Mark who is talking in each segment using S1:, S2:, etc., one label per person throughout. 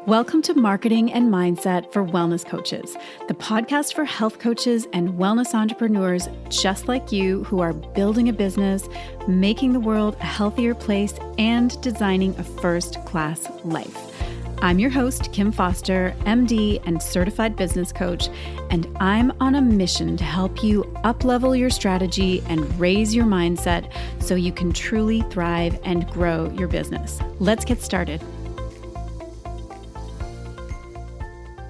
S1: Welcome to Marketing and Mindset for Wellness Coaches, the podcast for health coaches and wellness entrepreneurs just like you who are building a business, making the world a healthier place, and designing a first-class life. I'm your host, Kim Foster, MD and certified business coach, and I'm on a mission to help you up-level your strategy and raise your mindset so you can truly thrive and grow your business. Let's get started.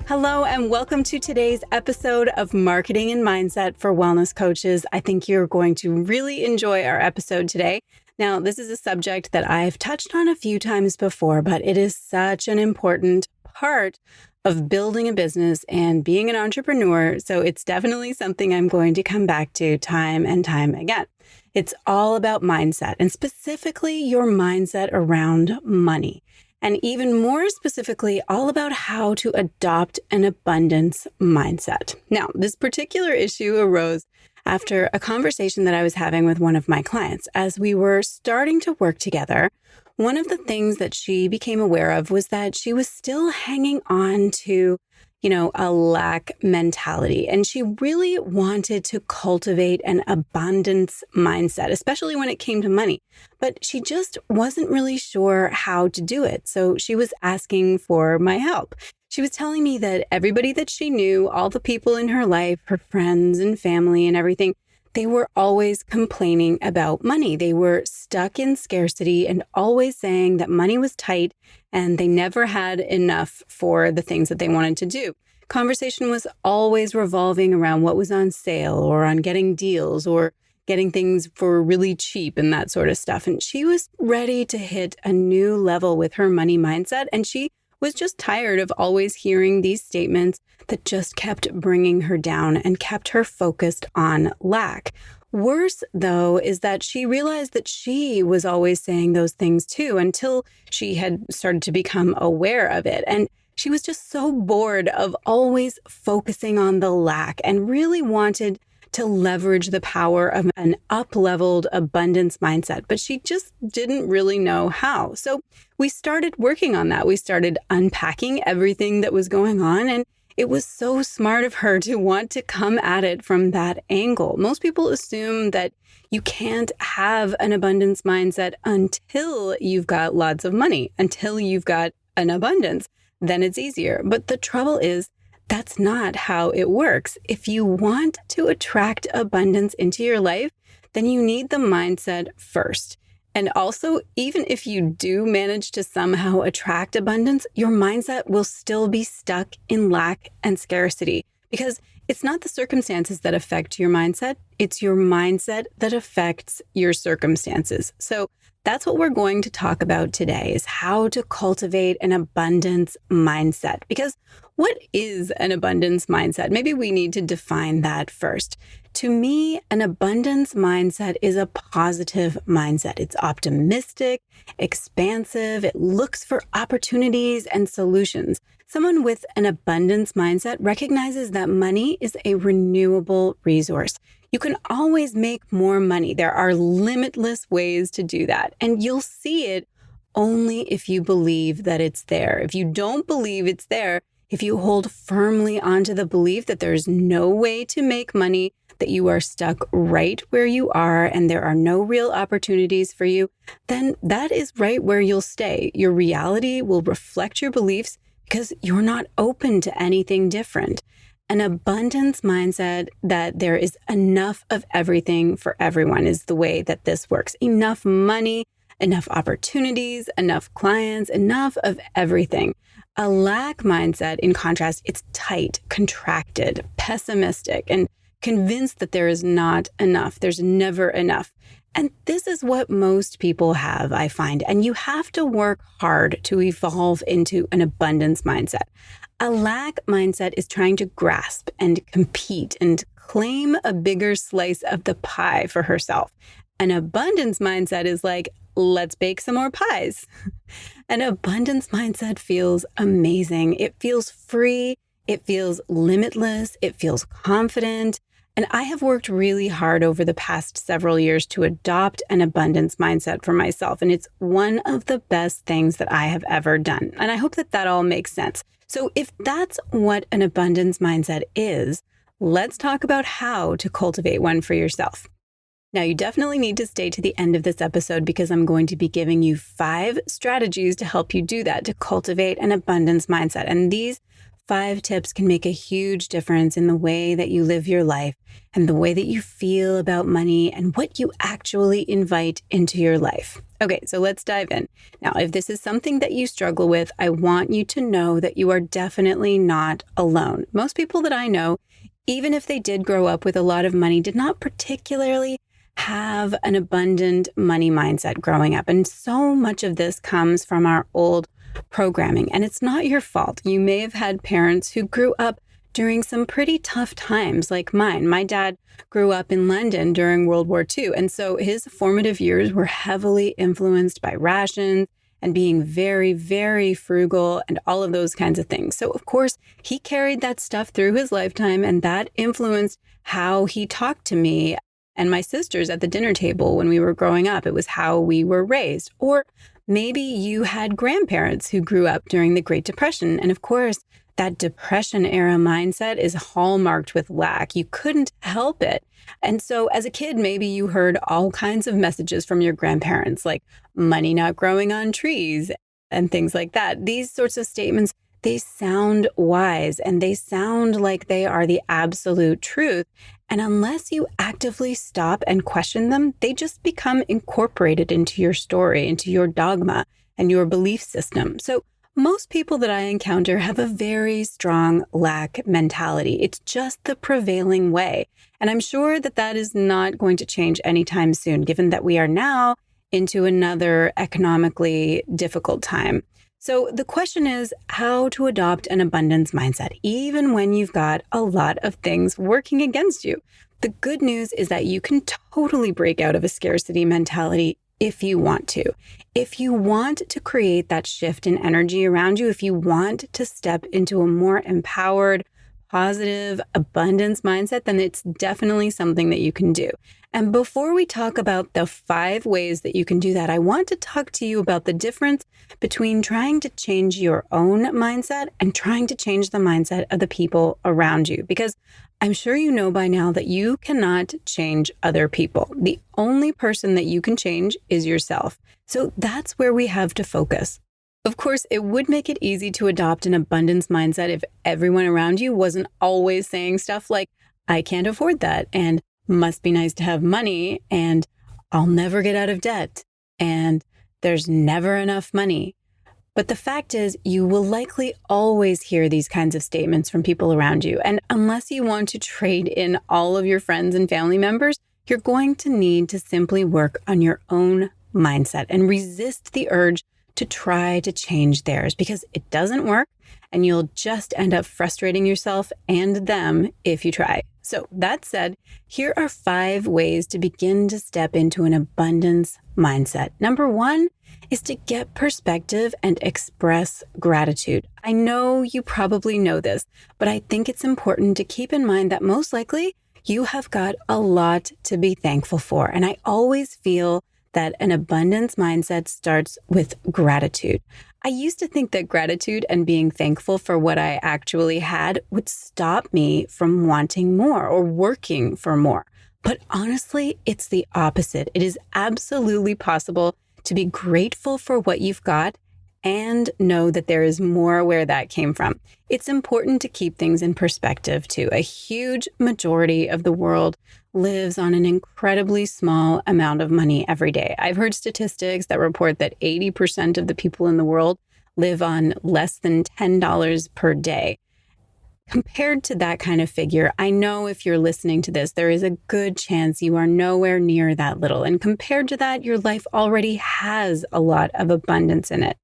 S1: Hello, and welcome to today's episode of Marketing and Mindset for Wellness Coaches. I think you're going to really enjoy our episode today. Now, this is a subject that I've touched on a few times before, but it is such an important part of building a business and being an entrepreneur. So it's definitely something I'm going to come back to time and time again. It's all about mindset, and specifically your mindset around money. And even more specifically, all about how to adopt an abundance mindset. Now, this particular issue arose after a conversation that I was having with one of my clients. As we were starting to work together, one of the things that she became aware of was that she was still hanging on to, a lack mentality. And she really wanted to cultivate an abundance mindset, especially when it came to money. But she just wasn't really sure how to do it. So she was asking for my help. She was telling me that everybody that she knew, all the people in her life, her friends and family and everything, they were always complaining about money. They were stuck in scarcity and always saying that money was tight and they never had enough for the things that they wanted to do. Conversation was always revolving around what was on sale or on getting deals or getting things for really cheap and that sort of stuff. And she was ready to hit a new level with her money mindset. And she was just tired of always hearing these statements that just kept bringing her down and kept her focused on lack. Worse, though, is that she realized that she was always saying those things too until she had started to become aware of it. And she was just so bored of always focusing on the lack and really wanted to leverage the power of an up-leveled abundance mindset, but she just didn't really know how. So we started working on that. We started unpacking everything that was going on, and it was so smart of her to want to come at it from that angle. Most people assume that you can't have an abundance mindset until you've got lots of money, until you've got an abundance. Then it's easier. But the trouble is, that's not how it works. If you want to attract abundance into your life, then you need the mindset first. And also, even if you do manage to somehow attract abundance, your mindset will still be stuck in lack and scarcity, because it's not the circumstances that affect your mindset. It's your mindset that affects your circumstances. So that's what we're going to talk about today, is how to cultivate an abundance mindset. Because what is an abundance mindset? Maybe we need to define that first. To me, an abundance mindset is a positive mindset. It's optimistic, expansive. It looks for opportunities and solutions. Someone with an abundance mindset recognizes that money is a renewable resource. You can always make more money. There are limitless ways to do that. And you'll see it only if you believe that it's there. If you don't believe it's there, if you hold firmly onto the belief that there's no way to make money, that you are stuck right where you are and there are no real opportunities for you, then that is right where you'll stay. Your reality will reflect your beliefs because you're not open to anything different. An abundance mindset that there is enough of everything for everyone is the way that this works. Enough money, enough opportunities, enough clients, enough of everything. A lack mindset, in contrast, it's tight, contracted, pessimistic, and convinced that there is not enough. There's never enough. And this is what most people have, I find. And you have to work hard to evolve into an abundance mindset. A lack mindset is trying to grasp and compete and claim a bigger slice of the pie for herself. An abundance mindset is like, let's bake some more pies. An abundance mindset feels amazing. It feels free. It feels limitless. It feels confident. And I have worked really hard over the past several years to adopt an abundance mindset for myself. And it's one of the best things that I have ever done. And I hope that that all makes sense. So if that's what an abundance mindset is, let's talk about how to cultivate one for yourself. Now, you definitely need to stay to the end of this episode because I'm going to be giving you 5 strategies to help you do that, to cultivate an abundance mindset. And these 5 tips can make a huge difference in the way that you live your life and the way that you feel about money and what you actually invite into your life. Okay, so let's dive in. Now, if this is something that you struggle with, I want you to know that you are definitely not alone. Most people that I know, even if they did grow up with a lot of money, did not particularly have an abundant money mindset growing up. And so much of this comes from our old programming. And it's not your fault. You may have had parents who grew up during some pretty tough times like mine. My dad grew up in London during World War II. And so his formative years were heavily influenced by rations and being very, very frugal and all of those kinds of things. So of course, he carried that stuff through his lifetime, and that influenced how he talked to me and my sisters at the dinner table when we were growing up. It was how we were raised. Or maybe you had grandparents who grew up during the Great Depression. And of course, that Depression era mindset is hallmarked with lack. You couldn't help it. And so as a kid, maybe you heard all kinds of messages from your grandparents, like money not growing on trees and things like that. These sorts of statements, they sound wise and they sound like they are the absolute truth. And unless you actively stop and question them, they just become incorporated into your story, into your dogma and your belief system. So most people that I encounter have a very strong lack mentality. It's just the prevailing way. And I'm sure that that is not going to change anytime soon, given that we are now into another economically difficult time. So the question is how to adopt an abundance mindset, even when you've got a lot of things working against you. The good news is that you can totally break out of a scarcity mentality if you want to. If you want to create that shift in energy around you, if you want to step into a more empowered, positive abundance mindset, then it's definitely something that you can do. And before we talk about the 5 ways that you can do that, I want to talk to you about the difference between trying to change your own mindset and trying to change the mindset of the people around you. Because I'm sure you know by now that you cannot change other people. The only person that you can change is yourself. So that's where we have to focus. Of course, it would make it easy to adopt an abundance mindset if everyone around you wasn't always saying stuff like, I can't afford that, and must be nice to have money, and I'll never get out of debt, and there's never enough money. But the fact is, you will likely always hear these kinds of statements from people around you. And unless you want to trade in all of your friends and family members, you're going to need to simply work on your own mindset and resist the urge to try to change theirs, because it doesn't work and you'll just end up frustrating yourself and them if you try. So that said, here are 5 ways to begin to step into an abundance mindset. Number 1 is to get perspective and express gratitude. I know you probably know this, but I think it's important to keep in mind that most likely you have got a lot to be thankful for. And I always feel that an abundance mindset starts with gratitude. I used to think that gratitude and being thankful for what I actually had would stop me from wanting more or working for more. But honestly, it's the opposite. It is absolutely possible to be grateful for what you've got and know that there is more where that came from. It's important to keep things in perspective too. A huge majority of the world lives on an incredibly small amount of money every day. I've heard statistics that report that 80% of the people in the world live on less than $10 per day. Compared to that kind of figure, I know if you're listening to this, there is a good chance you are nowhere near that little. And compared to that, your life already has a lot of abundance in it.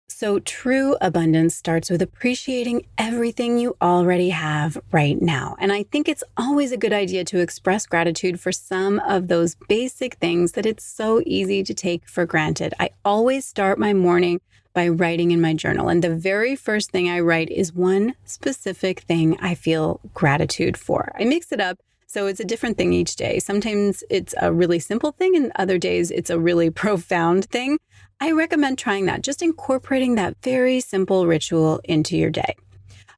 S1: So true abundance starts with appreciating everything you already have right now. And I think it's always a good idea to express gratitude for some of those basic things that it's so easy to take for granted. I always start my morning by writing in my journal. And the very first thing I write is one specific thing I feel gratitude for. I mix it up So it's a different thing each day. Sometimes it's a really simple thing, and other days it's a really profound thing. I recommend trying that, just incorporating that very simple ritual into your day.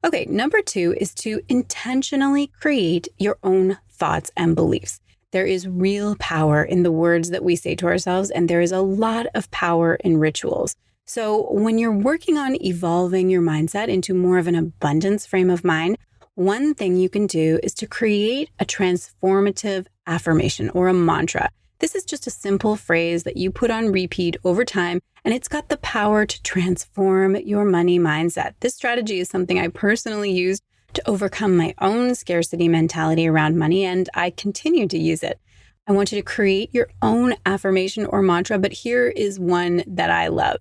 S1: Okay, number 2 is to intentionally create your own thoughts and beliefs. There is real power in the words that we say to ourselves, and there is a lot of power in rituals. So when you're working on evolving your mindset into more of an abundance frame of mind, one thing you can do is to create a transformative affirmation or a mantra. This is just a simple phrase that you put on repeat over time, and it's got the power to transform your money mindset. This strategy is something I personally used to overcome my own scarcity mentality around money, and I continue to use it. I want you to create your own affirmation or mantra, but here is one that I love.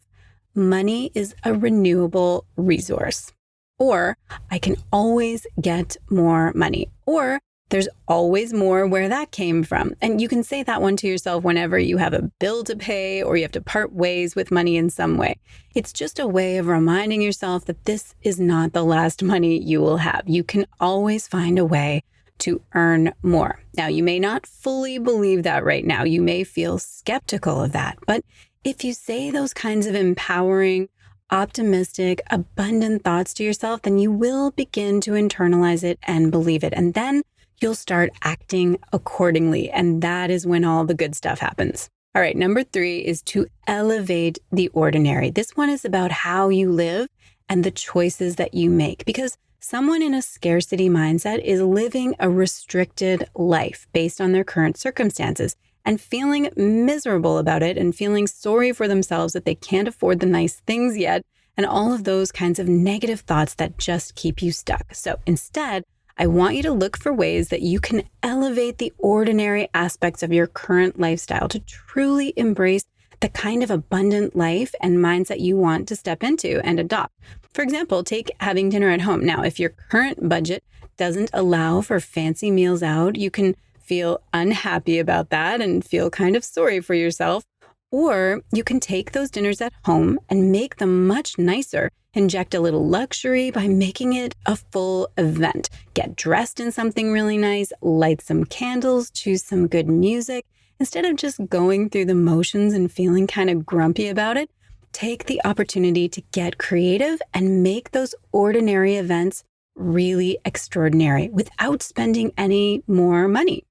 S1: Money is a renewable resource. Or I can always get more money. Or there's always more where that came from. And you can say that one to yourself whenever you have a bill to pay or you have to part ways with money in some way. It's just a way of reminding yourself that this is not the last money you will have. You can always find a way to earn more. Now, you may not fully believe that right now. You may feel skeptical of that. But if you say those kinds of empowering, optimistic, abundant thoughts to yourself, then you will begin to internalize it and believe it. And then you'll start acting accordingly. And that is when all the good stuff happens. All right, number 3 is to elevate the ordinary. This one is about how you live and the choices that you make, because someone in a scarcity mindset is living a restricted life based on their current circumstances and feeling miserable about it and feeling sorry for themselves that they can't afford the nice things yet, and all of those kinds of negative thoughts that just keep you stuck. So instead, I want you to look for ways that you can elevate the ordinary aspects of your current lifestyle to truly embrace the kind of abundant life and mindset you want to step into and adopt. For example, take having dinner at home. Now, if your current budget doesn't allow for fancy meals out, you can feel unhappy about that and feel kind of sorry for yourself. Or you can take those dinners at home and make them much nicer. Inject a little luxury by making it a full event. Get dressed in something really nice, light some candles, choose some good music. Instead of just going through the motions and feeling kind of grumpy about it, take the opportunity to get creative and make those ordinary events really extraordinary without spending any more money.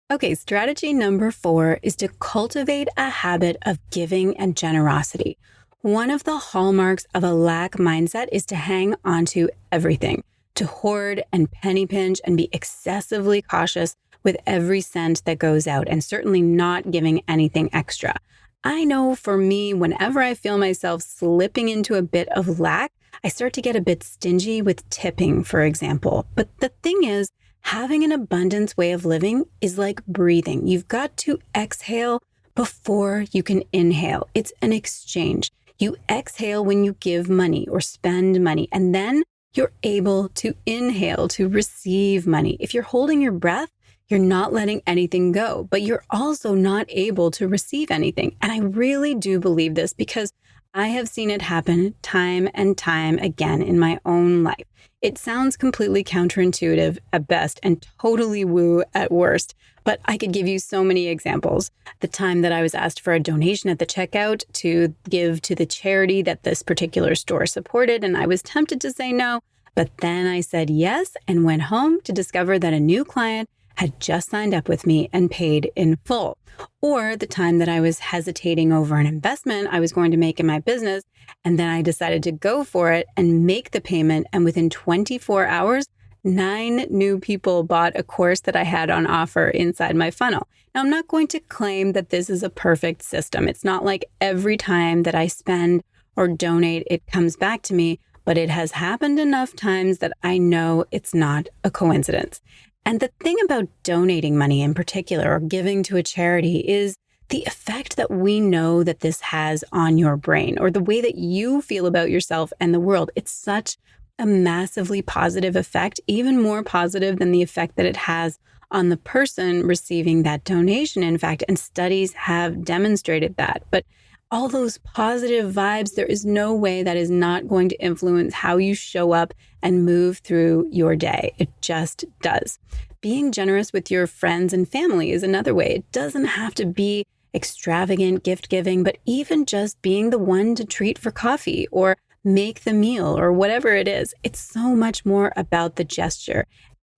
S1: Okay, strategy number 4 is to cultivate a habit of giving and generosity. One of the hallmarks of a lack mindset is to hang onto everything, to hoard and penny pinch and be excessively cautious with every cent that goes out, and certainly not giving anything extra. I know for me, whenever I feel myself slipping into a bit of lack, I start to get a bit stingy with tipping, for example. But the thing is, having an abundance way of living is like breathing. You've got to exhale before you can inhale. It's an exchange. You exhale when you give money or spend money, and then you're able to inhale to receive money. If you're holding your breath, you're not letting anything go, but you're also not able to receive anything. And I really do believe this because I have seen it happen time and time again in my own life. It sounds completely counterintuitive at best and totally woo at worst, but I could give you so many examples. The time that I was asked for a donation at the checkout to give to the charity that this particular store supported, and I was tempted to say no, but then I said yes and went home to discover that a new client had just signed up with me and paid in full. Or the time that I was hesitating over an investment I was going to make in my business, and then I decided to go for it and make the payment, and within 24 hours, 9 new people bought a course that I had on offer inside my funnel. Now, I'm not going to claim that this is a perfect system. It's not like every time that I spend or donate, it comes back to me, but it has happened enough times that I know it's not a coincidence. And the thing about donating money in particular or giving to a charity is the effect that we know that this has on your brain or the way that you feel about yourself and the world. It's such a massively positive effect, even more positive than the effect that it has on the person receiving that donation, in fact, and studies have demonstrated that. But all those positive vibes, there is no way that is not going to influence how you show up and move through your day. It just does. Being generous with your friends and family is another way. It doesn't have to be extravagant gift giving, but even just being the one to treat for coffee or make the meal or whatever it is. It's so much more about the gesture.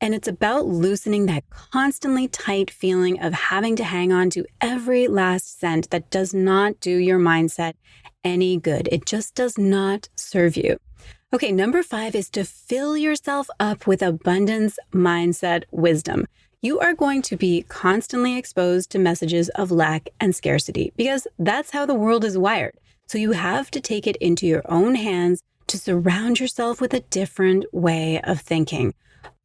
S1: And it's about loosening that constantly tight feeling of having to hang on to every last cent that does not do your mindset any good. It just does not serve you. Okay, number 5 is to fill yourself up with abundance mindset wisdom. You are going to be constantly exposed to messages of lack and scarcity because that's how the world is wired. So you have to take it into your own hands to surround yourself with a different way of thinking.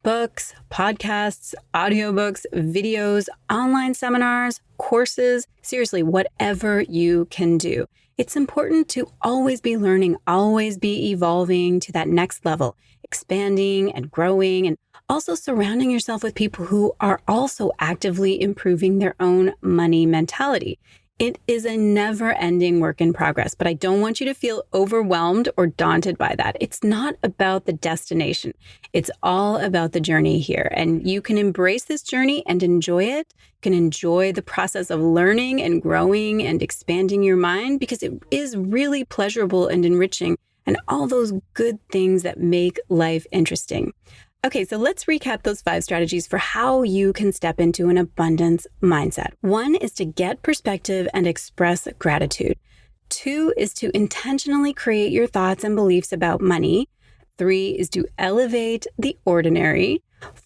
S1: Books, podcasts, audiobooks, videos, online seminars, courses, seriously, whatever you can do. It's important to always be learning, always be evolving to that next level, expanding and growing, and also surrounding yourself with people who are also actively improving their own money mentality. It is a never-ending work in progress, but I don't want you to feel overwhelmed or daunted by that. It's not about the destination. It's all about the journey here. And you can embrace this journey and enjoy it. You can enjoy the process of learning and growing and expanding your mind because it is really pleasurable and enriching and all those good things that make life interesting. Okay, so let's recap those 5 strategies for how you can step into an abundance mindset. 1 is to get perspective and express gratitude. 2 is to intentionally create your thoughts and beliefs about money. 3 is to elevate the ordinary.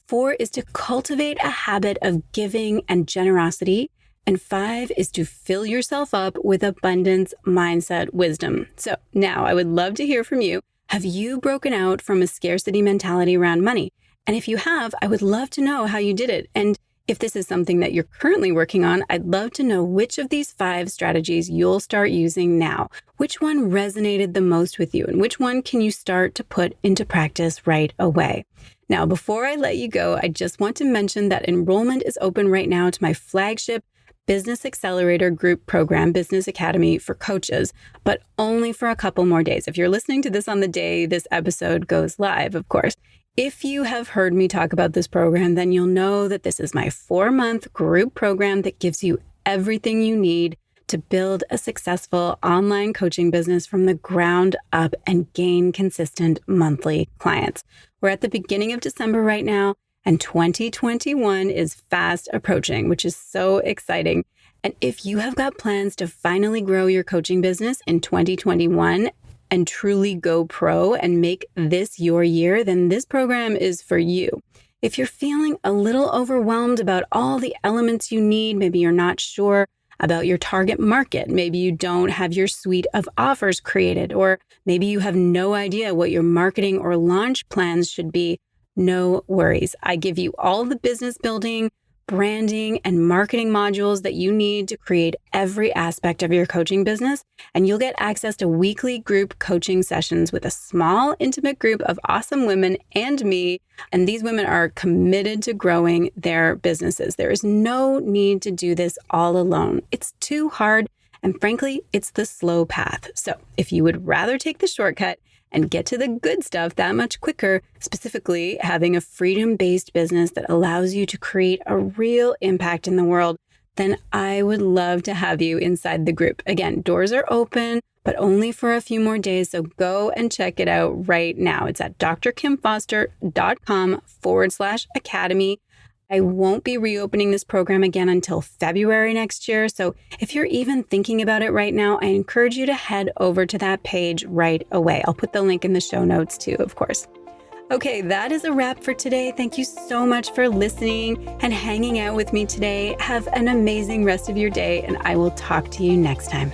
S1: 4 is to cultivate a habit of giving and generosity. And 5 is to fill yourself up with abundance mindset wisdom. So now I would love to hear from you. Have you broken out from a scarcity mentality around money? And if you have, I would love to know how you did it. And if this is something that you're currently working on, I'd love to know which of these 5 strategies you'll start using now. Which one resonated the most with you? And which one can you start to put into practice right away? Now, before I let you go, I just want to mention that enrollment is open right now to my flagship Business Accelerator Group Program, Business Academy for Coaches, but only for a couple more days. If you're listening to this on the day this episode goes live, of course. If you have heard me talk about this program, then you'll know that this is my 4-month group program that gives you everything you need to build a successful online coaching business from the ground up and gain consistent monthly clients. We're at the beginning of December right now, and 2021 is fast approaching, which is so exciting. And if you have got plans to finally grow your coaching business in 2021 and truly go pro and make this your year, then this program is for you. If you're feeling a little overwhelmed about all the elements you need, maybe you're not sure about your target market, maybe you don't have your suite of offers created, or maybe you have no idea what your marketing or launch plans should be, no worries. I give you all the business building, branding, and marketing modules that you need to create every aspect of your coaching business. And you'll get access to weekly group coaching sessions with a small, intimate group of awesome women and me. And these women are committed to growing their businesses. There is no need to do this all alone. It's too hard. And frankly, it's the slow path. So if you would rather take the shortcut and get to the good stuff that much quicker, specifically having a freedom-based business that allows you to create a real impact in the world, then I would love to have you inside the group. Again, doors are open, but only for a few more days. So go and check it out right now. It's at drkimfoster.com/academy. I won't be reopening this program again until February next year. So if you're even thinking about it right now, I encourage you to head over to that page right away. I'll put the link in the show notes too, of course. Okay, that is a wrap for today. Thank you so much for listening and hanging out with me today. Have an amazing rest of your day, and I will talk to you next time.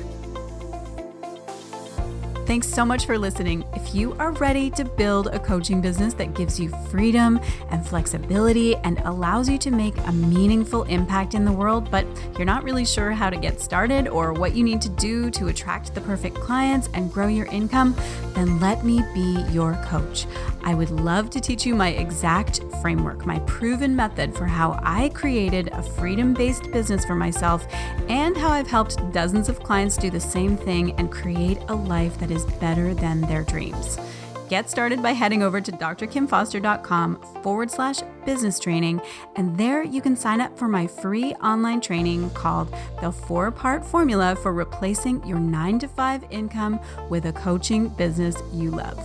S1: Thanks so much for listening. If you are ready to build a coaching business that gives you freedom and flexibility and allows you to make a meaningful impact in the world, but you're not really sure how to get started or what you need to do to attract the perfect clients and grow your income, then let me be your coach. I would love to teach you my exact framework, my proven method for how I created a freedom-based business for myself and how I've helped dozens of clients do the same thing and create a life that is better than their dreams. Get started by heading over to drkimfoster.com/business training, and there you can sign up for my free online training called The 4-Part Formula for Replacing Your 9-to-5 Income with a Coaching Business You Love.